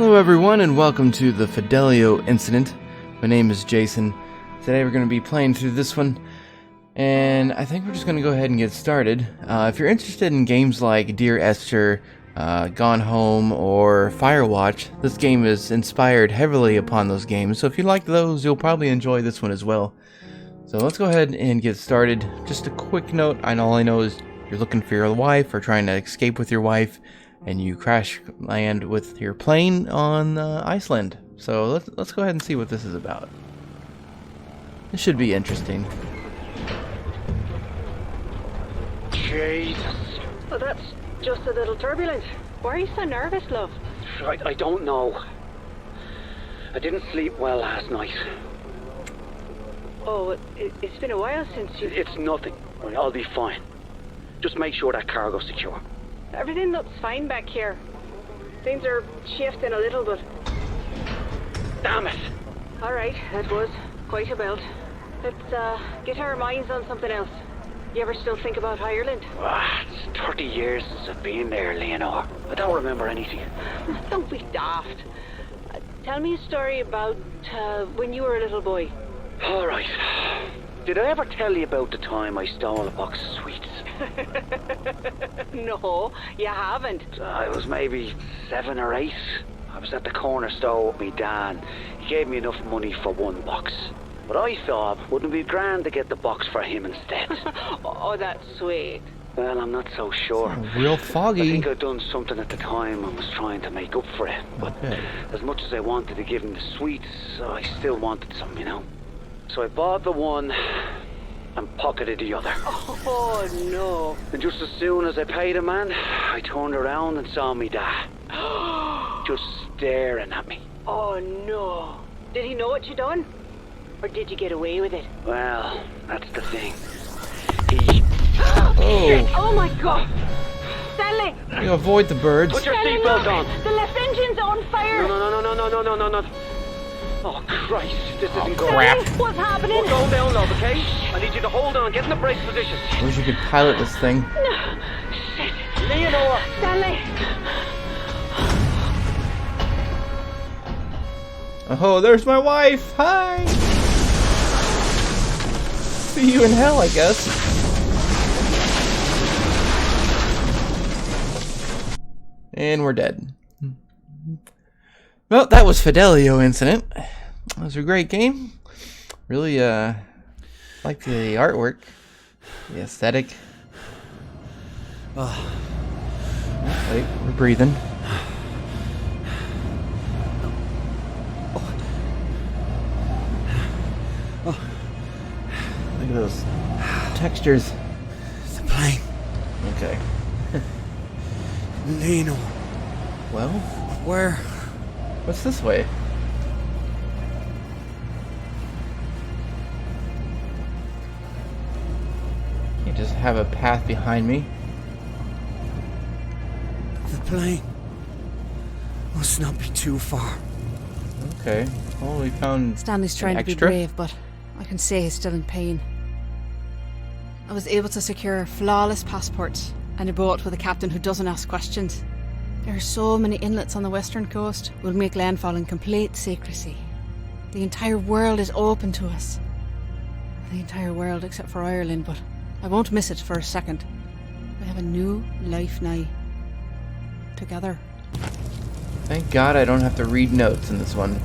Hello everyone and welcome to the Fidelio Incident. My name is Jason. Today we're going to be playing through this one, and I think we're just going to go ahead and get started. If you're interested in games like Dear Esther, Gone Home, or Firewatch, this game is inspired heavily upon those games, so if you like those, you'll probably enjoy this one as well. So let's go ahead and get started. Just a quick note, all I know is you're looking for your wife or trying to escape with your wife, and you crash land with your plane on Iceland. So let's go ahead and see what this is about. This should be interesting. Jesus. Well, that's just a little turbulent. Why are you so nervous, love? I don't know. I didn't sleep well last night. Oh, it's been a while since you... It's nothing. I'll be fine. Just make sure that cargo's secure. Everything looks fine back here. Things are shifting a little, but... Damn it! Alright, that was quite a belt. Let's get our minds on something else. You ever still think about Ireland? It's 30 years since I've been there, Leonore. I don't remember anything. Don't be daft. Tell me a story about when you were a little boy. Alright. Did I ever tell you about the time I stole a box of sweets? No, you haven't. I was maybe 7 or 8. I was at the corner store with me dad. He gave me enough money for one box. But I thought, wouldn't it be grand to get the box for him instead? Oh, that's sweet. Well, I'm not so sure. Real foggy. I think I'd done something at the time and was trying to make up for it. But as much as I wanted to give him the sweets, I still wanted some, you know. So I bought the one and pocketed the other. Oh, no. And just as soon as I paid the man, I turned around and saw me dad. Just staring at me. Oh, no. Did he know what you done? Or did you get away with it? Well, that's the thing. He... Oh my God! Stanley! You avoid the birds. Put your Stanley, seatbelt look! on! The left engine's on fire! No. Oh, Christ, this isn't good. crap. Stanley, what's happening? We're going down, love, okay? I need you to hold on, get in the brace position. Wish you could pilot this thing. No. Shit. Leonore! Stanley! Oh, there's my wife! Hi! See you in hell, I guess. And we're dead. Well, that was Fidelio Incident. It was a great game. Really, liked the artwork, the aesthetic. Oh, wait, we're breathing. Look at those textures. It's a plane. Okay. Leonore. Well, Where? what's this way? You just have a path behind me. The plane must not be too far. Okay. Well, we found Stanley's trying to be extra. brave, but I can say he's still in pain. I was able to secure a flawless passport and a boat with a captain who doesn't ask questions. There are so many inlets on the western coast. We'll make landfall in complete secrecy. The entire world is open to us. The entire world except for Ireland, but I won't miss it for a second. We have a new life now. Together. Thank God I don't have to read notes in this one.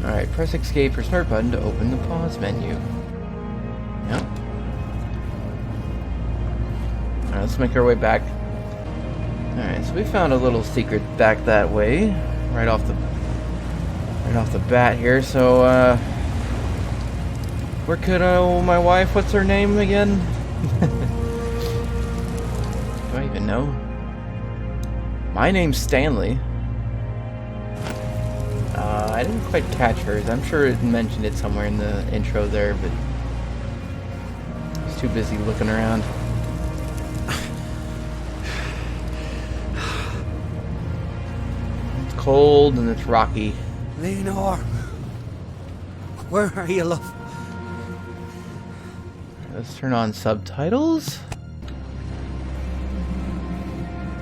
Alright, press escape or start button to open the pause menu. Yep. Alright, let's make our way back. Alright, so we found a little secret back that way. Right off the bat here, so where could my wife, what's her name again? Do I even know? My name's Stanley. I didn't quite catch hers. I'm sure it mentioned it somewhere in the intro there, but I was too busy looking around. It's cold and it's rocky. Leonore. Where are you, love? Let's turn on subtitles.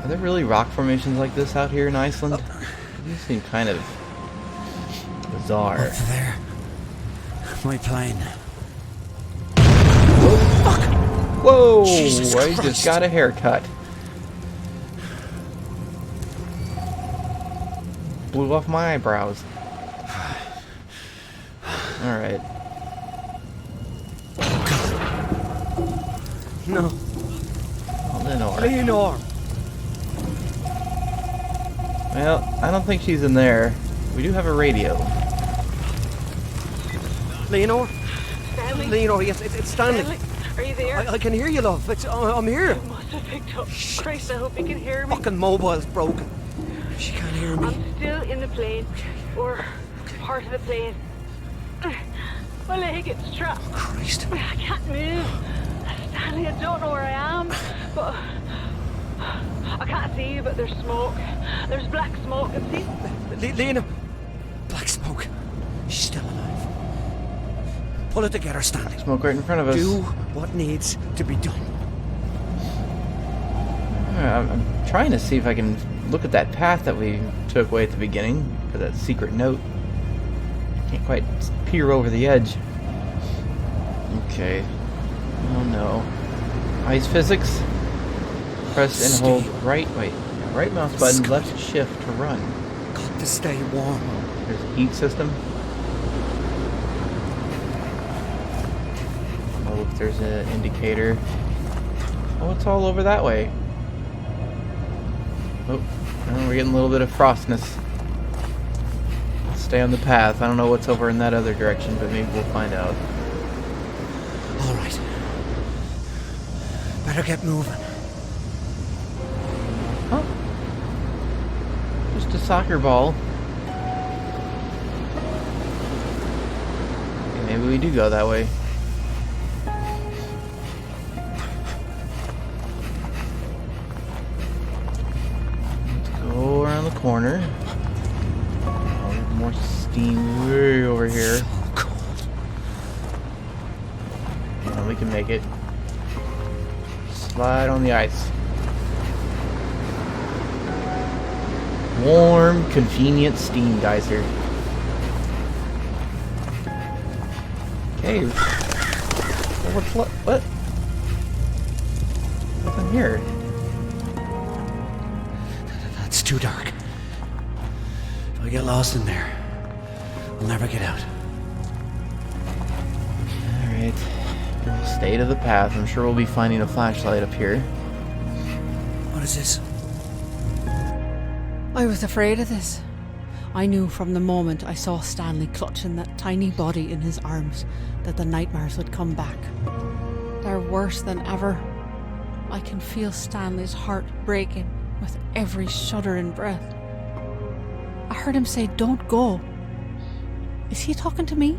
Are there really rock formations like this out here in Iceland? These seem kind of Bizarre. Up there. My plane. Whoa! Jesus I Christ. just got a haircut. Blew off my eyebrows. Alright. No. Leonore. Leonore. Well, I don't think she's in there. We do have a radio. Leonore? Stanley? Leonore, yes, it's Stanley. Stanley, are you there? I can hear you, love. I'm here. You must have picked up. Christ, I hope you can hear me. Fucking mobile's broken. She can't hear me. I'm still in the plane. Or part of the plane. My leg gets trapped. Christ. I can't move. Stanley, I don't know where I am. But I can't see you, but there's smoke. There's black smoke. And see? Leonore. Black smoke. She's still alive. Pull it together, Stanley. Smoke right in front of us. Do what needs to be done. I'm trying to see if I can look at that path that we took away at the beginning for that secret note. Can't quite peer over the edge. Okay. Oh no. Ice physics. Press and hold right mouse button, left shift to run. Got to stay warm. There's a heat system. Oh, look, there's an indicator. Oh, it's all over that way. Oh, we're getting a little bit of frostness. Stay on the path. I don't know what's over in that other direction, but maybe we'll find out. All right. Better get moving. Huh? Just a soccer ball. Okay, maybe we do go that way. Go around the corner. Oh, more steam way over here. So cold. Oh, we can make it. Slide on the ice. Warm, convenient steam geyser. Okay. What? What's in here? It's too dark. If I get lost in there, I'll never get out. Alright. We'll stay to the path. I'm sure we'll be finding a flashlight up here. What is this? I was afraid of this. I knew from the moment I saw Stanley clutching that tiny body in his arms that the nightmares would come back. They're worse than ever. I can feel Stanley's heart breaking with every shuddering breath. I heard him say, "Don't go." Is he talking to me?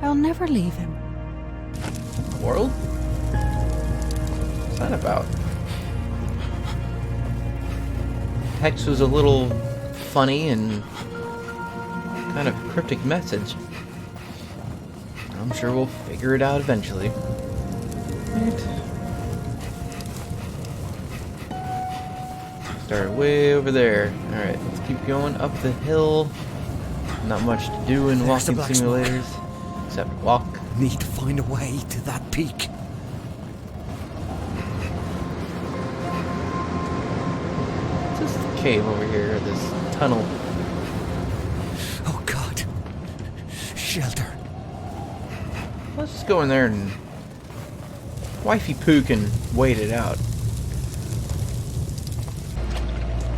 I'll never leave him. World? What's that about? Text was a little funny and kind of cryptic message. I'm sure we'll figure it out eventually. Right. Start way over there. Alright, let's keep going up the hill. Not much to do in There's the walking black smoke. simulators. Except walk. Need to find a way to that peak. What's this cave over here? This tunnel. Oh God. Shelter. Let's just go in there and wifey poo can wait it out.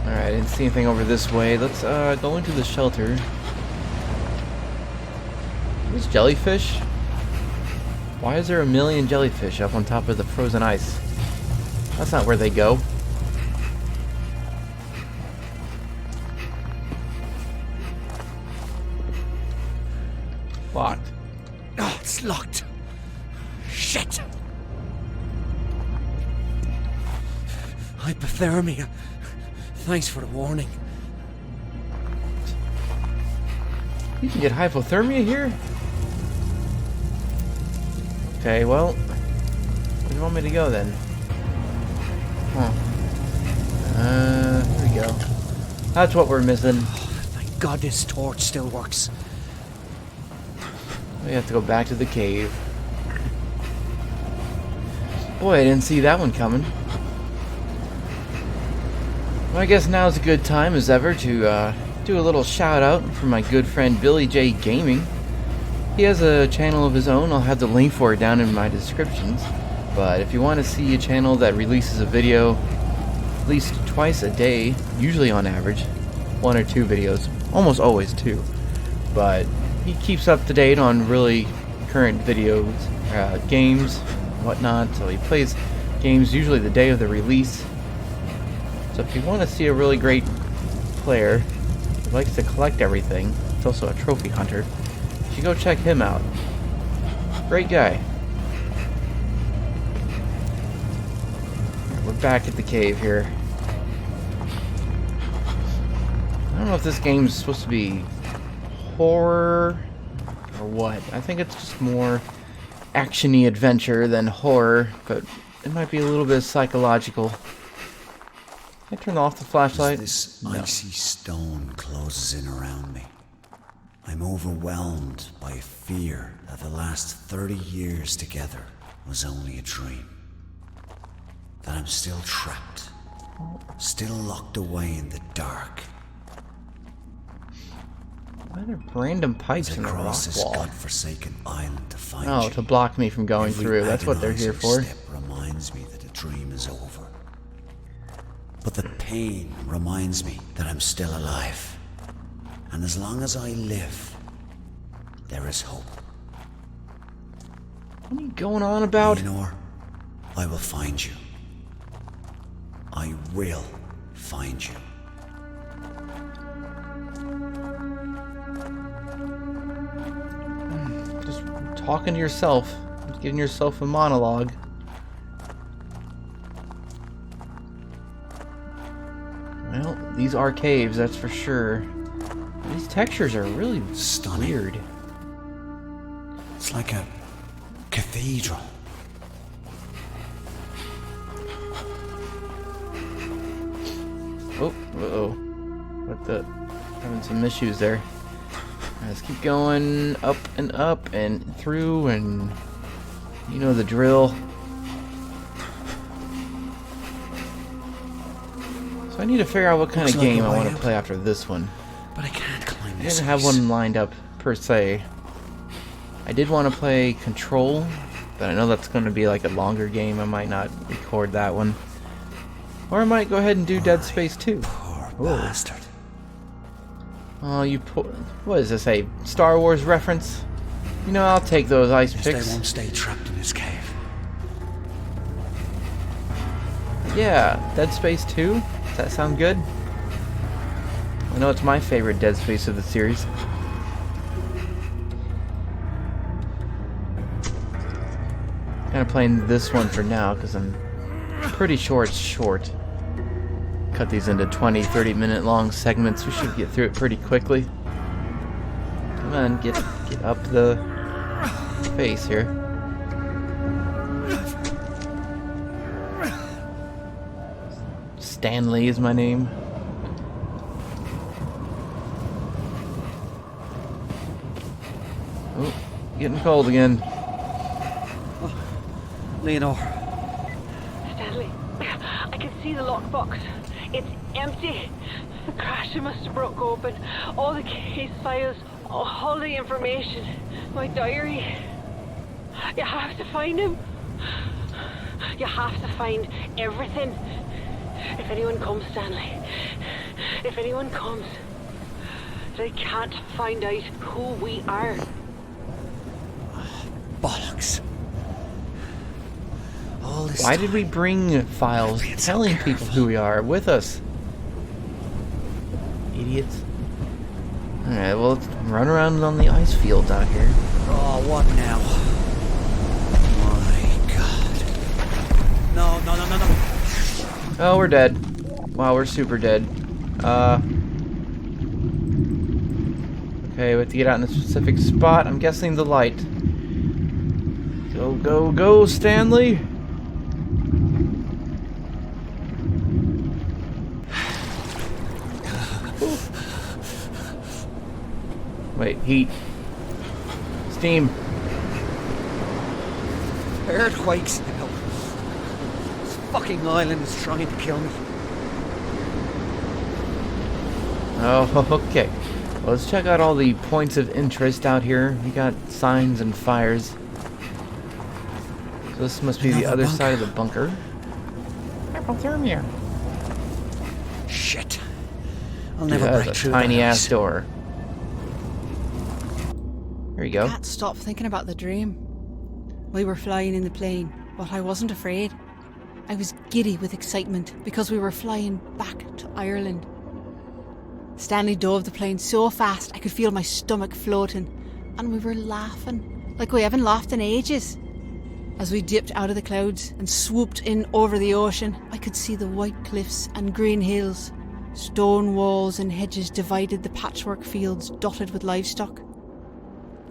Alright, I didn't see anything over this way. Let's go into the shelter. These jellyfish? Why is there a million jellyfish up on top of the frozen ice? That's not where they go. Locked. Oh, it's locked. Shit. Hypothermia. Thanks for the warning. You can get hypothermia here? Okay, well, where do you want me to go then? Huh. There we go. That's what we're missing. Oh, thank God this torch still works. We have to go back to the cave. Boy, I didn't see that one coming. Well, I guess now's a good time as ever to do a little shout out for my good friend Billy J Gaming. He has a channel of his own. I'll have the link for it down in my descriptions. But if you want to see a channel that releases a video at least twice a day, usually on average, 1 or 2 videos, almost always 2. But he keeps up to date on really current videos, games, whatnot. So he plays games usually the day of the release. So if you want to see a really great player who likes to collect everything, he's also a trophy hunter, you should go check him out. Great guy. We're back at the cave here. I don't know if this game's supposed to be horror or what. I think it's just more action-y adventure than horror, but it might be a little bit psychological. Can I turn off the flashlight? As this icy stone closes in around me, I'm overwhelmed by fear that the last 30 years together was only a dream. That I'm still trapped, still locked away in the dark. Why are there random pipes in the rock Across this wall? godforsaken island to find Oh, you. to block me from going Every through. That's what they're here agonizing for. Step reminds me that the dream is over. But the pain reminds me that I'm still alive. And as long as I live, there is hope. What are you going on about? Leonore, I will find you. I will find you. Just talking to yourself. Getting yourself a monologue. Well, these are caves, that's for sure. These textures are really Stunning. weird. It's like a cathedral. Oh, uh-oh. What the? Having some issues there. Let's keep going up and through, and you know the drill. So I need to figure out what kind Looks of like game a I way want to out. play after this one. But I can't climb I this. didn't have ice. one lined up per se. I did want to play Control, but I know that's going to be like a longer game. I might not record that one. Or I might go ahead and do Dead Space 2. Poor Whoa. bastard. Oh, what is this, a Star Wars reference? You know, I'll take those ice Guess they picks. won't stay trapped in this cave. Yeah, Dead Space 2? Does that sound good? I know it's my favorite Dead Space of the series. Kind of playing this one for now because I'm pretty sure it's short. Cut these into 20, 30 minute long segments. We should get through it pretty quickly. Come on, get up the face here. Stanley is my name. Oh, getting cold again. Leonore, Stanley, I can see the lockbox. It's empty. The crasher must have broke open. All the case files, all the information. My diary. You have to find him. You have to find everything. If anyone comes, Stanley. If anyone comes, they can't find out who we are. bollocks. All this Why time. did we bring files telling people who we are with us? Idiots. Alright, well, let's run around on the ice fields out here. Oh, what now? My God. No. Oh, we're dead. Wow, we're super dead. Okay, we have to get out in a specific spot. I'm guessing the light. Go, go, go, Stanley! Wait, heat. Steam. Earthquakes now. This fucking island is trying to kill me. Oh, okay. Well, let's check out all the points of interest out here. We got signs and fires. So this must be the Another other bunker. side of the bunker. Hypothermia. Shit. I'll never That's break a through tiny that ass ice. door. There you go. Can't stop thinking about the dream. We were flying in the plane, but I wasn't afraid. I was giddy with excitement because we were flying back to Ireland. Stanley dove the plane so fast I could feel my stomach floating, and we were laughing like we haven't laughed in ages. As we dipped out of the clouds and swooped in over the ocean, I could see the white cliffs and green hills. Stone walls and hedges divided the patchwork fields dotted with livestock.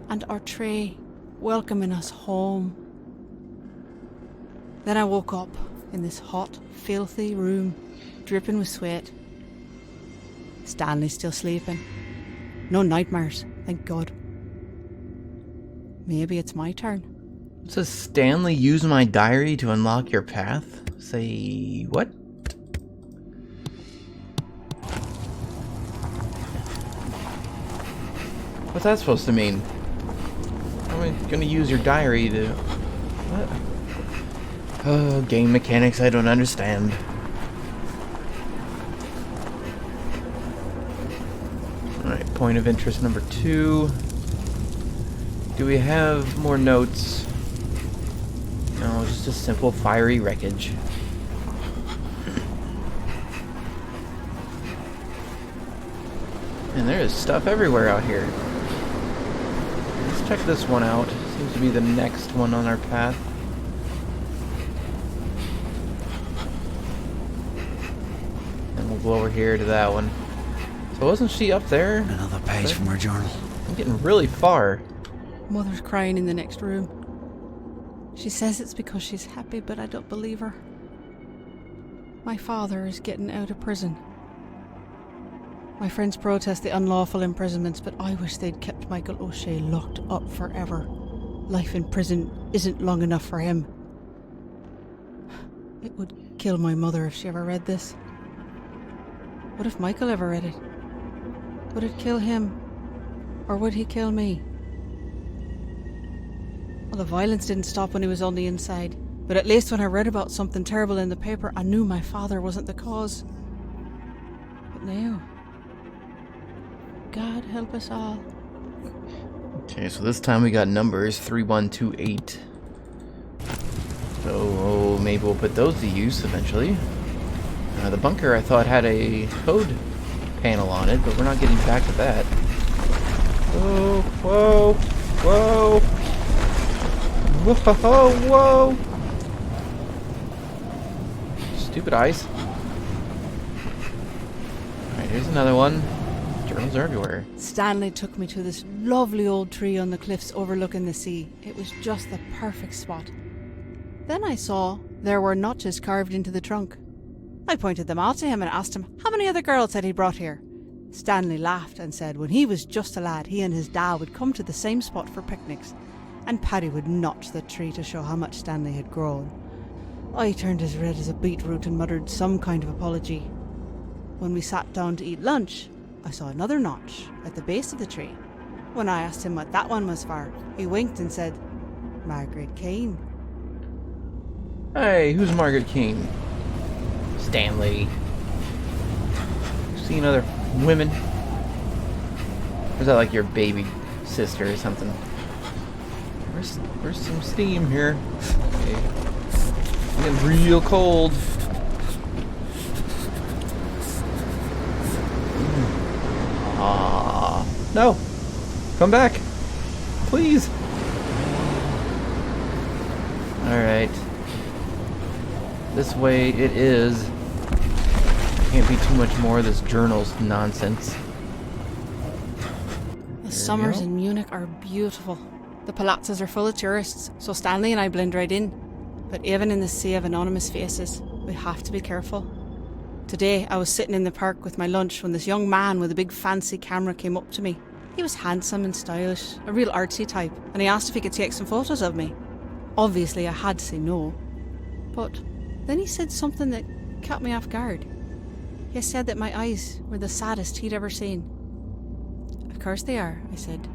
And our tray welcoming us home. Then I woke up in this hot, filthy room, dripping with sweat. Stanley's still sleeping. No nightmares, thank God. Maybe it's my turn. It says Stanley, use my diary to unlock your path. Say what? What's that supposed to mean? How am I gonna use your diary to... What? Oh, game mechanics I don't understand. Alright, point of interest number 2. Do we have more notes? No, just a simple fiery wreckage. And there is stuff everywhere out here. Let's check this one out. Seems to be the next one on our path. And we'll go over here to that one. So wasn't she up there? Another page from her journal. I'm getting really far. Mother's crying in the next room. She says it's because she's happy, but I don't believe her. My father is getting out of prison. My friends protest the unlawful imprisonments, but I wish they'd kept Michael O'Shea locked up forever. Life in prison isn't long enough for him. It would kill my mother if she ever read this. What if Michael ever read it? Would it kill him? Or would he kill me? Well, the violence didn't stop when he was on the inside, but at least when I read about something terrible in the paper, I knew my father wasn't the cause. But now, God help us all. Okay, so this time we got numbers 3128. So maybe we'll put those to use eventually. The bunker I thought had a code panel on it, but we're not getting back to that. Whoa, whoa, whoa. Whoa, whoa. Stupid ice. Alright, here's another one. Journals are everywhere. Stanley took me to this lovely old tree on the cliffs overlooking the sea. It was just the perfect spot. Then I saw there were notches carved into the trunk. I pointed them out to him and asked him how many other girls had he brought here. Stanley laughed and said when he was just a lad, he and his dad would come to the same spot for picnics, and Paddy would notch the tree to show how much Stanley had grown. I turned as red as a beetroot and muttered some kind of apology. When we sat down to eat lunch, I saw another notch at the base of the tree. When I asked him what that one was for, he winked and said, Margaret Kane. Hey, who's Margaret King? Stanley. Seen other women? Or is that like your baby sister or something? Where's some steam here? Okay. It's getting real cold. Ah, no! Come back, please. All right. This way it is. Can't be too much more of this journals nonsense. The summers in Munich are beautiful. The palazzas are full of tourists, so Stanley and I blend right in. But even in the sea of anonymous faces, we have to be careful. Today, I was sitting in the park with my lunch when this young man with a big fancy camera came up to me. He was handsome and stylish, a real artsy type, and he asked if he could take some photos of me. Obviously, I had to say no. But then he said something that caught me off guard. He said that my eyes were the saddest he'd ever seen. Of course they are, I said.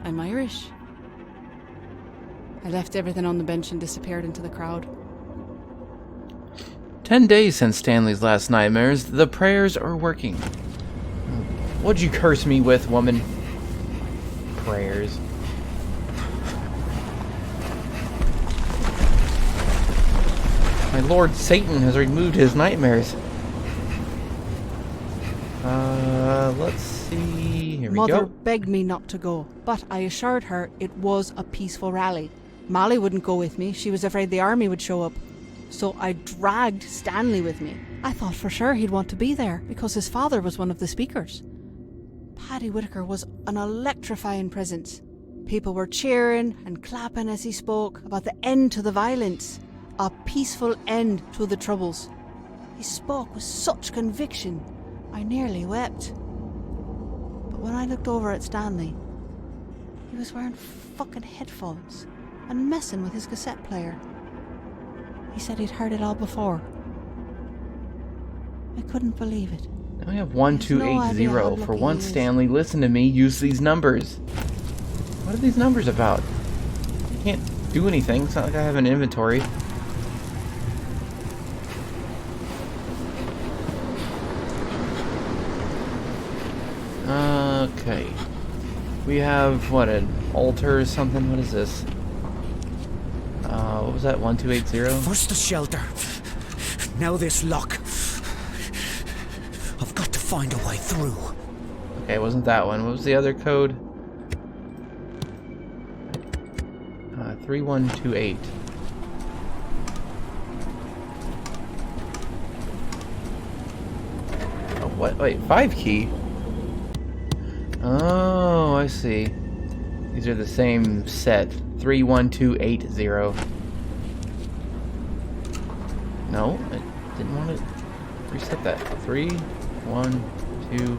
I'm Irish. I left everything on the bench and disappeared into the crowd. 10 days since Stanley's last nightmares, the prayers are working. What'd you curse me with, woman? Prayers. My lord Satan has removed his nightmares. Let's see. Here we Mother go. begged me not to go, but I assured her it was a peaceful rally. Molly wouldn't go with me. She was afraid the army would show up. So I dragged Stanley with me. I thought for sure he'd want to be there because his father was one of the speakers. Paddy Whitaker was an electrifying presence. People were cheering and clapping as he spoke about the end to the violence, a peaceful end to the troubles. He spoke with such conviction, I nearly wept. But when I looked over at Stanley, he was wearing fucking headphones and messing with his cassette player. He said he'd heard it all before. I couldn't believe it. Now we have 1280. For once, Stanley, listen to me. Use these numbers. What are these numbers about? I can't do anything. It's not like I have an inventory. Okay. We have, what, an altar or something? What is this? What was that? 1280? First the shelter. Now this lock. I've got to find a way through. Okay, it wasn't that one. What was the other code? 3128. Oh, what? Wait, 5 key? Oh, I see. These are the same set. 31280. No, I didn't want to reset that. 31280.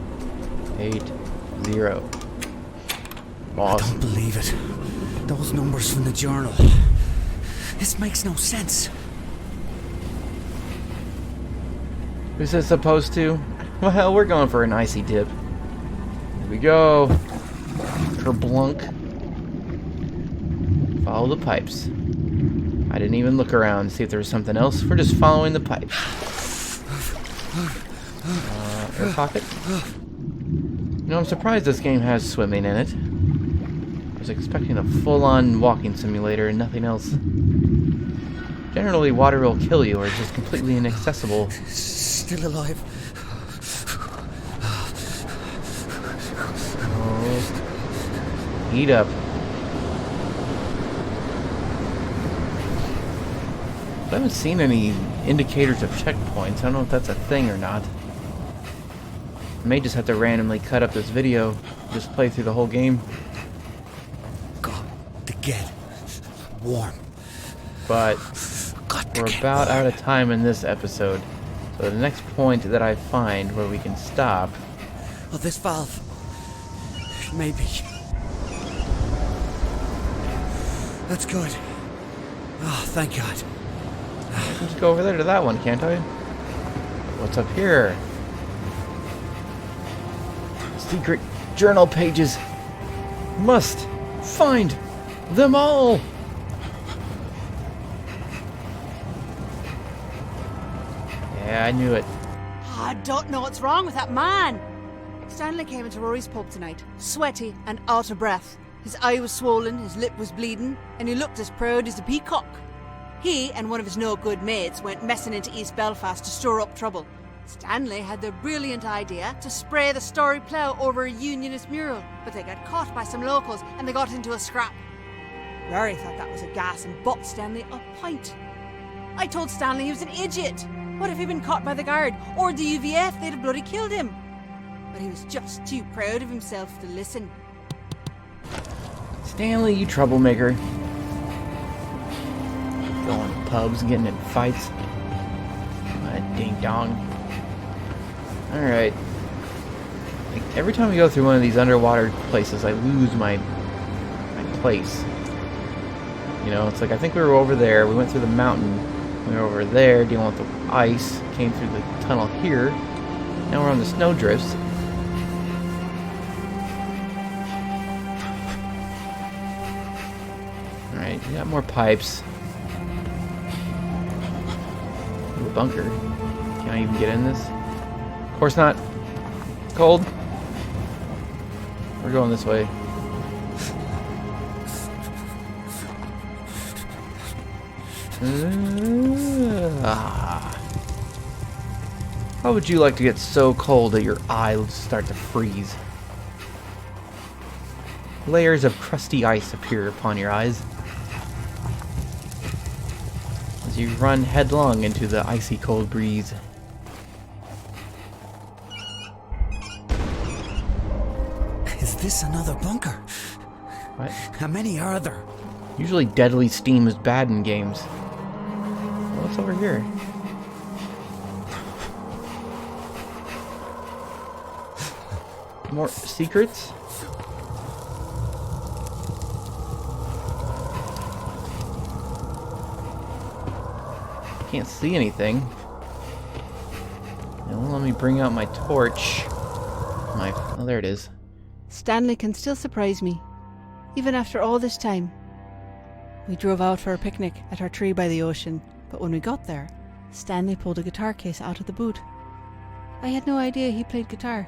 I Awesome. don't believe it. Those numbers from the journal. This makes no sense. Who's this supposed to? Well, we're going for an icy dip. Here we go. Kerblunk. Follow the pipes. I didn't even look around to see if there was something else. We're just following the pipes. Air pocket. You know, I'm surprised this game has swimming in it. I was expecting a full-on walking simulator and nothing else. Generally, water will kill you or is just completely inaccessible. Still alive. Oh. Heat up. I haven't seen any indicators of checkpoints. I don't know if that's a thing or not. I may just have to randomly cut up this video, just play through the whole game. Got to get warm. But Got to we're get about warm. out of time in this episode. So the next point that I find where we can stop. Oh, this valve. Maybe. That's good. Oh, thank God. Let's go over there to that one, can't I? What's up here? Secret journal pages. Must find them all. Yeah, I knew it. I don't know what's wrong with that man. Stanley came into Rory's pub tonight, sweaty and out of breath. His eye was swollen, his lip was bleeding, and he looked as proud as a peacock. He and one of his no-good mates went messing into East Belfast to stir up trouble. Stanley had the brilliant idea to spray the Story Plough over a Unionist mural, but they got caught by some locals and they got into a scrap. Rory thought that was a gas and bought Stanley a pint. I told Stanley he was an idiot. What if he'd been caught by the guard or the UVF? They'd have bloody killed him. But he was just too proud of himself to listen. Stanley, you troublemaker. Going to pubs, getting in fights. Ding dong. Alright. Like, every time we go through one of these underwater places, I lose my place. You know, it's like, I think we were over there, we went through the mountain, we were over there dealing with the ice, came through the tunnel here, now we're on the snowdrifts. Alright, we got more pipes. Ooh, a bunker. Can I even get in this? Of course not. It's cold. We're going this way. How would you like to get so cold that your eyes start to freeze? Layers of crusty ice appear upon your eyes as you run headlong into the icy cold breeze. Is this another bunker? What? How many are there? Usually deadly steam is bad in games. What's over here? More secrets? Can't see anything. Now let me bring out my torch. Oh, there it is. Stanley can still surprise me, even after all this time. We drove out for a picnic at our tree by the ocean, but when we got there, Stanley pulled a guitar case out of the boot. I had no idea he played guitar.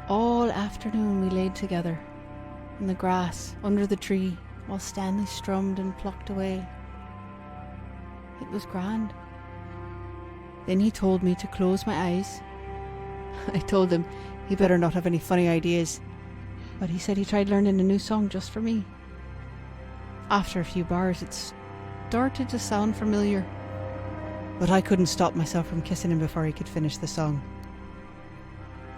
All afternoon we laid together, in the grass, under the tree, while Stanley strummed and plucked away. It was grand. Then he told me to close my eyes. I told him he better not have any funny ideas, but he said he tried learning a new song just for me. After a few bars, it started to sound familiar, but I couldn't stop myself from kissing him before he could finish the song.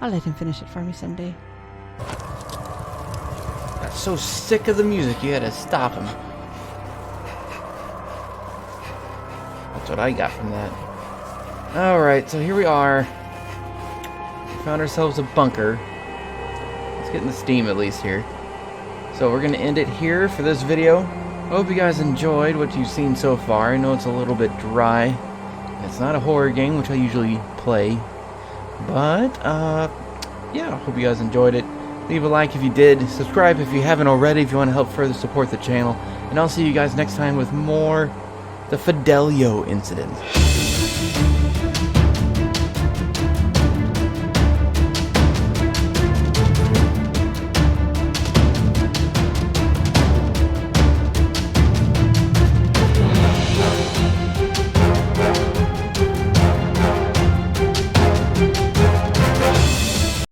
I'll let him finish it for me someday. Got so sick of the music you had to stop him. That's what I got from that. Alright, so here we are. We found ourselves a bunker. Let's get in the steam at least here. So we're going to end it here for this video. I hope you guys enjoyed what you've seen so far. I know it's a little bit dry. It's not a horror game, which I usually play. But, yeah, I hope you guys enjoyed it. Leave a like if you did. Subscribe if you haven't already if you want to help further support the channel. And I'll see you guys next time with more The Fidelio Incident.